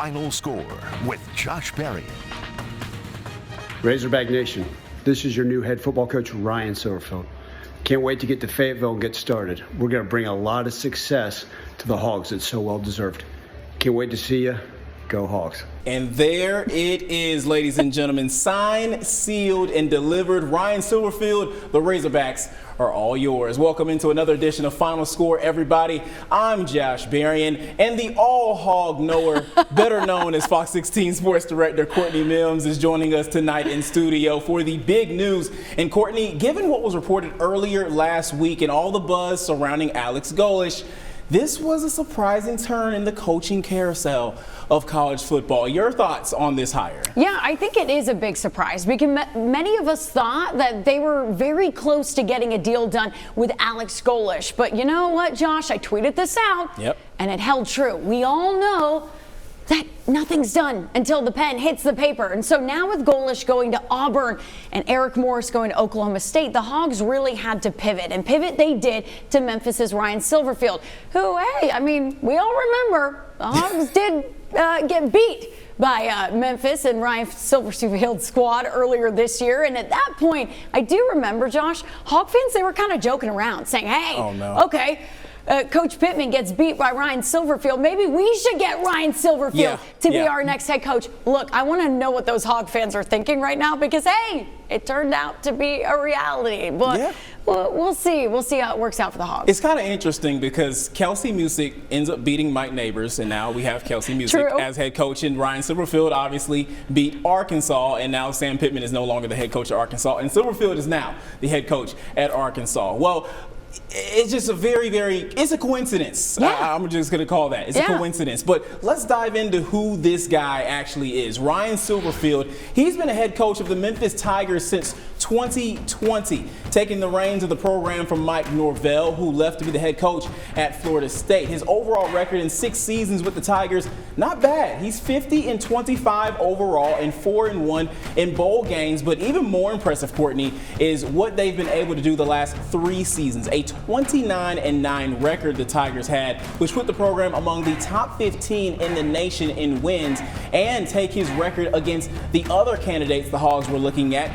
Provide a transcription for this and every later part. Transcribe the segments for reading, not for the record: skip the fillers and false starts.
Final Score with Josh Berrian. Razorback Nation, this is your new head football coach, Ryan Silverfield. Can't wait to get to Fayetteville and get started. We're going to bring a lot of success to the Hogs. It's so well deserved. Can't wait to see you. Go Hogs. And there it is, ladies and gentlemen. Signed, sealed, and delivered. Ryan Silverfield, the Razorbacks are all yours. Welcome into another edition of Final Score, everybody. I'm Josh Berrian, and the all-hog knower, better known as Fox 16 Sports Director Courtney Mims, is joining us tonight in studio for the big news. And Courtney, given what was reported earlier last week and all the buzz surrounding Alex Golesh, this was a surprising turn in the coaching carousel of college football. Your thoughts on this hire? Yeah, I think it is a big surprise because many of us thought that they were very close to getting a deal done with Alex Golesh. But you know what, Josh? I tweeted this out, and it held true. We all know that nothing's done until the pen hits the paper. And so now with Golesh going to Auburn and Eric Morris going to Oklahoma State, the Hogs really had to pivot. And pivot they did to Memphis's Ryan Silverfield, who, hey, I mean, we all remember the Hogs did get beat by Memphis and Ryan Silverfield's squad earlier this year. And at that point, I do remember, Josh, Hog fans, they were kind of joking around saying, hey, okay, Coach Pittman gets beat by Ryan Silverfield. Maybe we should get Ryan Silverfield to be our next head coach. Look, I want to know what those Hog fans are thinking right now because, hey, it turned out to be a reality. But we'll see. We'll see how it works out for the Hogs. It's kind of interesting because Kelsey Music ends up beating Mike Neighbors, and now we have Kelsey Music as head coach. And Ryan Silverfield obviously beat Arkansas, and now Sam Pittman is no longer the head coach of Arkansas, and Silverfield is now the head coach at Arkansas. Well, it's just a it's a coincidence. I'm just going to call that. It's a coincidence. But let's dive into who this guy actually is. Ryan Silverfield, he's been a head coach of the Memphis Tigers since 2020, taking the reins of the program from Mike Norvell, who left to be the head coach at Florida State. His overall record in 6 seasons with the Tigers, not bad. He's 50-25 overall and 4-1 in bowl games. But even more impressive, Courtney, is what they've been able to do the last 3 seasons. A 29-9 record the Tigers had, which put the program among the top 15 in the nation in wins, and take his record against the other candidates the Hogs were looking at.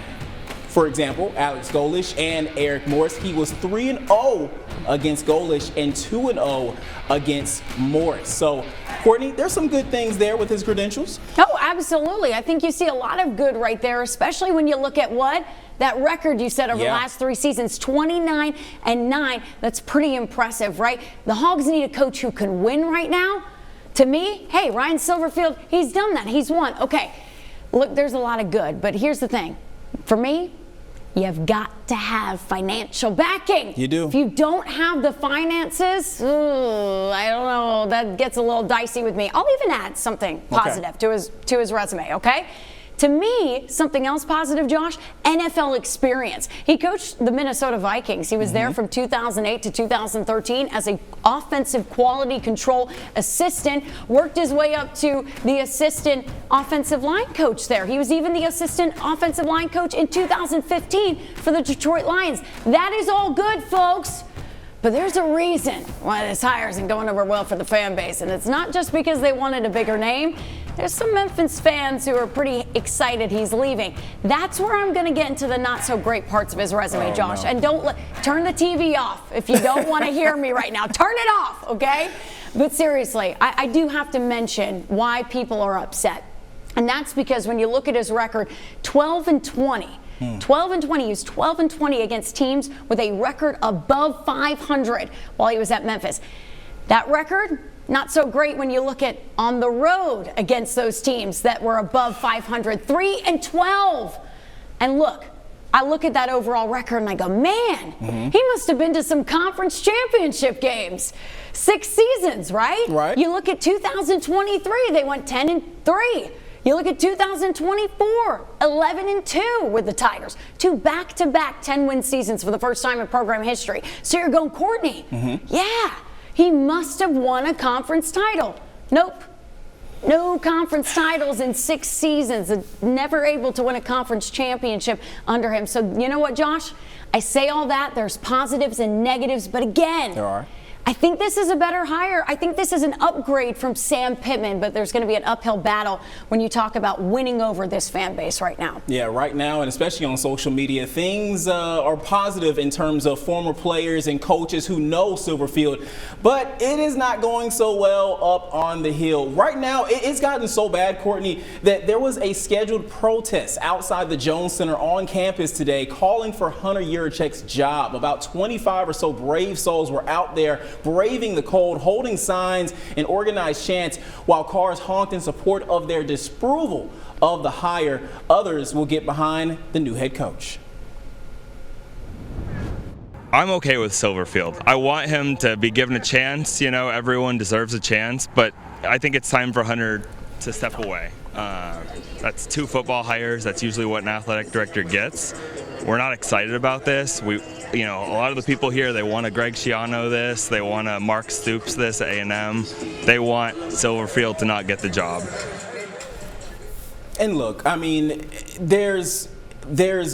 For example, Alex Golesh and Eric Morris. He was 3-0 against Golesh and 2-0 against Morris. So, Courtney, there's some good things there with his credentials. Oh, absolutely. I think you see a lot of good right there, especially when you look at that record you said over the last 3 seasons, 29-9. That's pretty impressive, right? The Hogs need a coach who can win right now. To me, hey, Ryan Silverfield, he's done that. He's won. Okay, look, there's a lot of good, but here's the thing. For me, you've got to have financial backing. You do. If you don't have the finances, I don't know, that gets a little dicey with me. I'll even add something positive to his resume, okay? To me, something else positive, Josh, NFL experience. He coached the Minnesota Vikings. He was there from 2008 to 2013 as an offensive quality control assistant, worked his way up to the assistant offensive line coach there. He was even the assistant offensive line coach in 2015 for the Detroit Lions. That is all good, folks. But there's a reason why this hire isn't going over well for the fan base, and it's not just because they wanted a bigger name. There's some Memphis fans who are pretty excited he's leaving. That's where I'm going to get into the not-so-great parts of his resume, Josh. And turn the TV off if you don't want to hear me right now. Turn it off, okay? But seriously, I do have to mention why people are upset. And that's because when you look at his record, 12-20. 12-20. He was 12-20 against teams with a record above 500 while he was at Memphis. That record, not so great when you look at on the road against those teams that were above 500. 3-12. And look, I look at that overall record and I go, man, he must have been to some conference championship games. 6 seasons, right? Right. You look at 2023, they went 10-3. You look at 2024, 11-2 with the Tigers. 2 back-to-back 10-win seasons for the first time in program history. So you're going, Courtney, yeah, he must have won a conference title. Nope. No conference titles in 6 seasons. Never able to win a conference championship under him. So you know what, Josh? I say all that. There's positives and negatives. But again, there are. I think this is a better hire. I think this is an upgrade from Sam Pittman, but there's going to be an uphill battle when you talk about winning over this fan base right now. Yeah, right now, and especially on social media, things are positive in terms of former players and coaches who know Silverfield, but it is not going so well up on the hill. Right now, it's gotten so bad, Courtney, that there was a scheduled protest outside the Jones Center on campus today calling for Hunter Yurichek's job. About 25 or so brave souls were out there braving the cold, holding signs and organized chants while cars honked in support of their disapproval of the hire. Others will get behind the new head coach. I'm okay with Silverfield. I want him to be given a chance. You know, everyone deserves a chance, but I think it's time for Hunter to step away. That's 2 football hires. That's usually what an athletic director gets. We're not excited about this. A lot of the people here, they want a Greg Schiano this. They want a Mark Stoops this at A&M. They want Silverfield to not get the job. And look, I mean, there's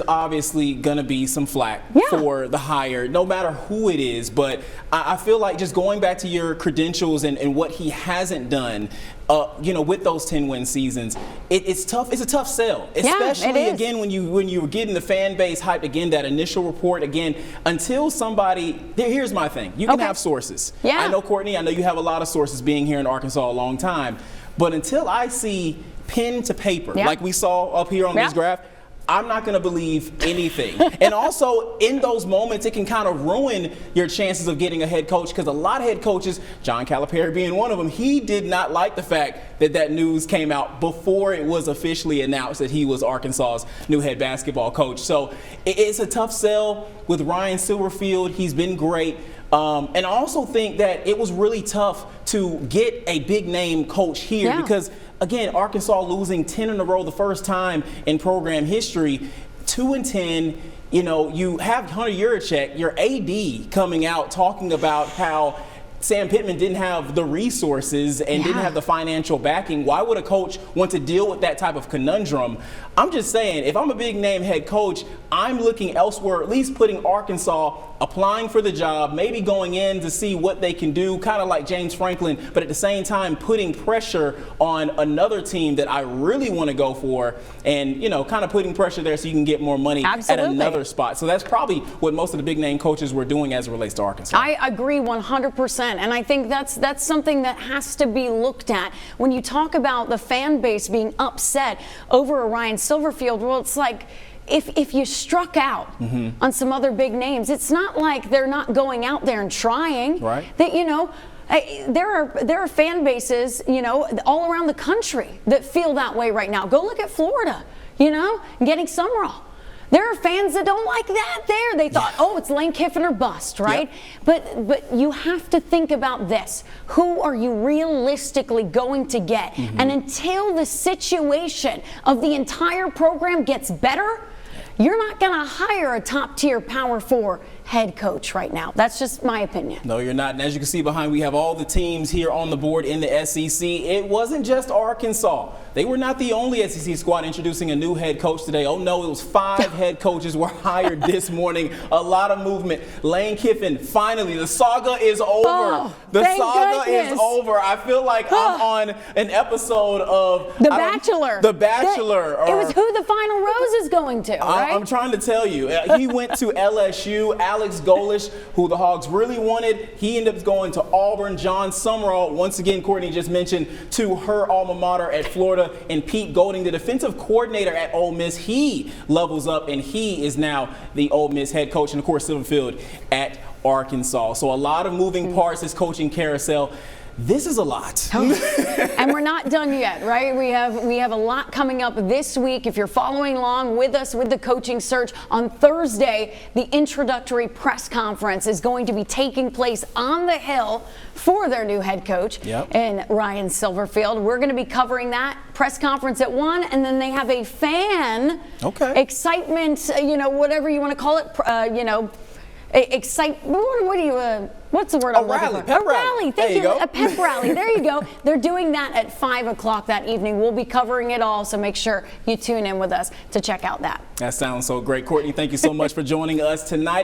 obviously going to be some flack for the hire, no matter who it is. But I feel like just going back to your credentials and what he hasn't done, with those 10-win seasons, it's tough. It's a tough sell, especially again when you were getting the fan base hyped. Again, that initial report again, until somebody. Here's my thing: you can have sources. Yeah. I know, Courtney. I know you have a lot of sources being here in Arkansas a long time, but until I see pen to paper, like we saw up here on this graph, I'm not going to believe anything. And also, in those moments, it can kind of ruin your chances of getting a head coach, because a lot of head coaches, John Calipari being one of them, he did not like the fact that news came out before it was officially announced that he was Arkansas's new head basketball coach. So it's a tough sell with Ryan Silverfield. He's been great. And I also think that it was really tough to get a big name coach here because, again, Arkansas losing 10 in a row the first time in program history, 2-10. You have Hunter Yurichek, your AD, coming out talking about how Sam Pittman didn't have the resources and didn't have the financial backing. Why would a coach want to deal with that type of conundrum? I'm just saying, if I'm a big name head coach, I'm looking elsewhere, at least putting Arkansas, applying for the job, maybe going in to see what they can do, kind of like James Franklin, but at the same time putting pressure on another team that I really want to go for, and kind of putting pressure there so you can get more money at another spot. So that's probably what most of the big name coaches were doing as it relates to Arkansas. I agree 100%, and I think that's something that has to be looked at when you talk about the fan base being upset over Ryan Silverfield. Well, it's like, if you struck out on some other big names, it's not like they're not going out there and trying. Right. That there are fan bases all around the country that feel that way right now. Go look at Florida. Getting Summerall. There are fans that don't like that there. They thought, it's Lane Kiffin or bust, right? Yep. But you have to think about this. Who are you realistically going to get? And until the situation of the entire program gets better, you're not going to hire a top-tier Power 4 head coach right now. That's just my opinion. No, you're not. And as you can see behind, we have all the teams here on the board in the SEC. It wasn't just Arkansas. They were not the only SEC squad introducing a new head coach today. Oh, no, it was 5 head coaches were hired this morning. A lot of movement. Lane Kiffin, finally, the saga is over. The saga is over. I feel like I'm on an episode of The Bachelor. The Bachelor. It was who the final rose is going to, right? I'm trying to tell you. He went to LSU. Alex Golish, who the Hogs really wanted, he ended up going to Auburn. John Summerall, once again, Courtney just mentioned, to her alma mater at Florida. And Pete Golding, the defensive coordinator at Ole Miss, he levels up, and he is now the Ole Miss head coach. And, of course, Silverfield at Arkansas. So a lot of moving parts, this coaching carousel. This is a lot. And we're not done yet, right? We have a lot coming up this week. If you're following along with us with the coaching search, on Thursday, the introductory press conference is going to be taking place on the Hill for their new head coach in Ryan Silverfield. We're going to be covering that press conference at 1, and then they have a fan excitement, whatever you want to call it, what's the word I'm looking for? Pep rally. Thank you. A pep rally. There you go. They're doing that at 5 o'clock that evening. We'll be covering it all, so make sure you tune in with us to check out that. That sounds so great. Courtney, thank you so much for joining us tonight.